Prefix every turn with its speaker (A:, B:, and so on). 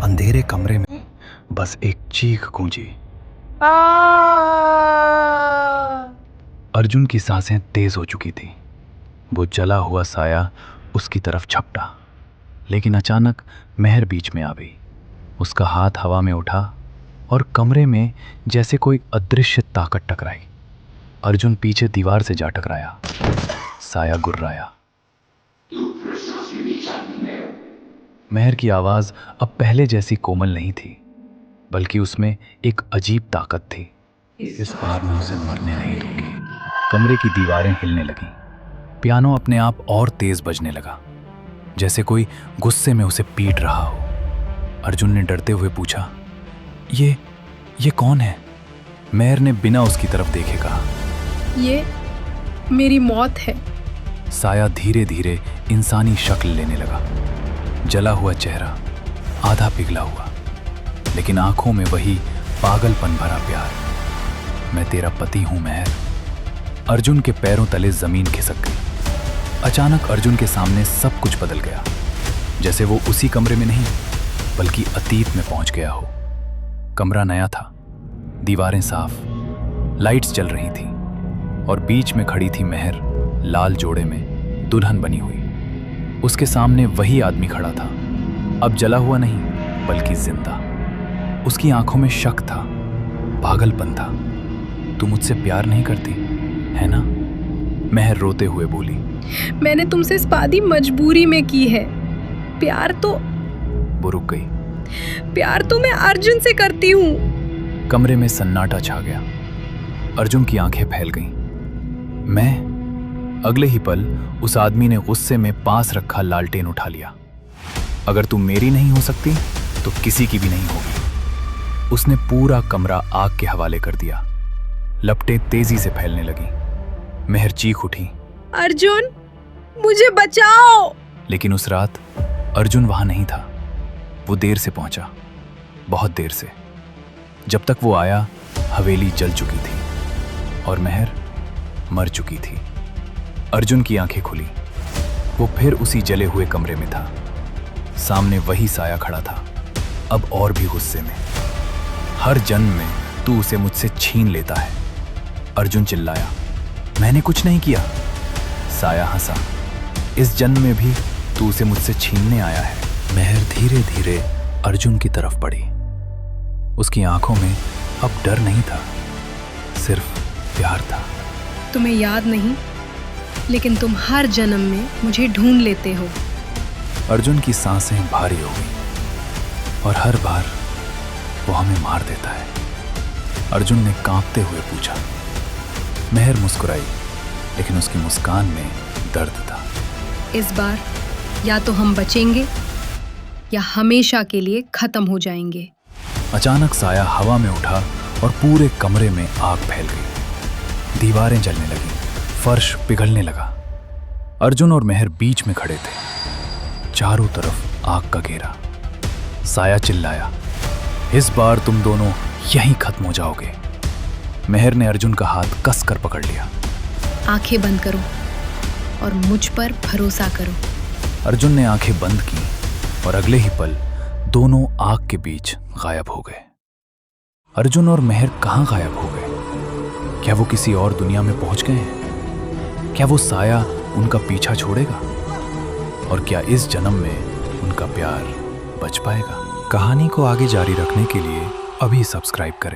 A: अंधेरे कमरे में बस एक चीख गूंजी। अर्जुन की सांसें तेज हो चुकी थी। वो जला हुआ साया उसकी तरफ झपटा, लेकिन अचानक मेहर बीच में आ गई। उसका हाथ हवा में उठा और कमरे में जैसे कोई अदृश्य ताकत टकराई। अर्जुन पीछे दीवार से जा टकराया। साया गुर्राया। मेहर की आवाज अब पहले जैसी कोमल नहीं थी, बल्कि उसमें एक अजीब ताकत थी। इस बार मैं उसे मरने नहीं दूंगी। कमरे की दीवारें हिलने लगीं। पियानो अपने आप और तेज बजने लगा, जैसे कोई गुस्से में उसे पीट रहा हो। अर्जुन ने डरते हुए पूछा, ये कौन है? मेहर ने बिना उसकी तरफ देखे कहा,
B: ये मेरी मौत है।
A: साया धीरे धीरे इंसानी शक्ल लेने लगा। जला हुआ चेहरा, आधा पिघला हुआ, लेकिन आंखों में वही पागलपन भरा प्यार। मैं तेरा पति हूं मेहर। अर्जुन के पैरों तले जमीन खिसक गई। अचानक अर्जुन के सामने सब कुछ बदल गया, जैसे वो उसी कमरे में नहीं बल्कि अतीत में पहुंच गया हो। कमरा नया था, दीवारें साफ, लाइट्स जल रही थी और बीच में खड़ी थी मेहर, लाल जोड़े में दुल्हन बनी हुई। उसके सामने वही आदमी खड़ा था, अब जला हुआ नहीं बल्कि जिंदा। उसकी आंखों में शक था, पागलपन था। तू मुझसे प्यार नहीं करती है ना? मेहर रोते हुए बोली।
B: मैंने तुमसे शादी मजबूरी में की है। प्यार तो
A: वो रुक गई।
B: प्यार तो मैं अर्जुन से करती हूँ।
A: कमरे में सन्नाटा छा गया। अर्जुन की आंखें फैल गईं। मैं? अगले ही पल उस आदमी ने गुस्से में पास रखा लालटेन उठा लिया। अगर तू मेरी नहीं हो सकती तो किसी की भी नहीं होगी। उसने पूरा कमरा आग के हवाले कर दिया। लपटें तेजी से फैलने लगी। मेहर चीख उठी,
B: अर्जुन मुझे बचाओ।
A: लेकिन उस रात अर्जुन वहां नहीं था। वो देर से पहुंचा, बहुत देर से। जब तक वो आया हवेली जल चुकी थी और मेहर मर चुकी थी। अर्जुन की आंखें खुली। वो फिर उसी जले हुए कमरे में था। सामने वही साया खड़ा था, अब और भी गुस्से में। हर जन्म में तू उसे मुझसे छीन लेता है। अर्जुन चिल्लाया। मैंने कुछ नहीं किया। साया हंसा। इस जन्म में भी तू उसे मुझसे छीनने आया है। मेहर धीरे धीरे अर्जुन की तरफ बढ़ी। उसकी आंखों में अब डर नहीं था, सिर्फ प्यार था।
B: तुम्हें याद नहीं, लेकिन तुम हर जन्म में मुझे ढूंढ लेते हो।
A: अर्जुन की सांसें भारी हो गई और हर बार वो हमें मार देता है। अर्जुन ने कांपते हुए पूछा। मेहर मुस्कुराई, लेकिन उसकी मुस्कान में दर्द था।
B: इस बार या तो हम बचेंगे या हमेशा के लिए खत्म हो जाएंगे।
A: अचानक साया हवा में उठा और पूरे कमरे में आग फैल गई। दीवारें जलने लगी, फर्श पिघलने लगा। अर्जुन और मेहर बीच में खड़े थे। चारों तरफ आग का घेरा। साया चिल्लाया, इस बार तुम दोनों यहीं खत्म हो जाओगे। मेहर ने अर्जुन का हाथ कसकर पकड़ लिया।
B: आंखें बंद करो और मुझ पर भरोसा करो।
A: अर्जुन ने आंखें बंद की और अगले ही पल दोनों आग के बीच गायब हो गए। अर्जुन और मेहर कहां गायब हो गए? क्या वो किसी और दुनिया में पहुंच गए हैं? क्या वो साया उनका पीछा छोड़ेगा? और क्या इस जन्म में उनका प्यार बच पाएगा? कहानी को आगे जारी रखने के लिए अभी सब्सक्राइब करें।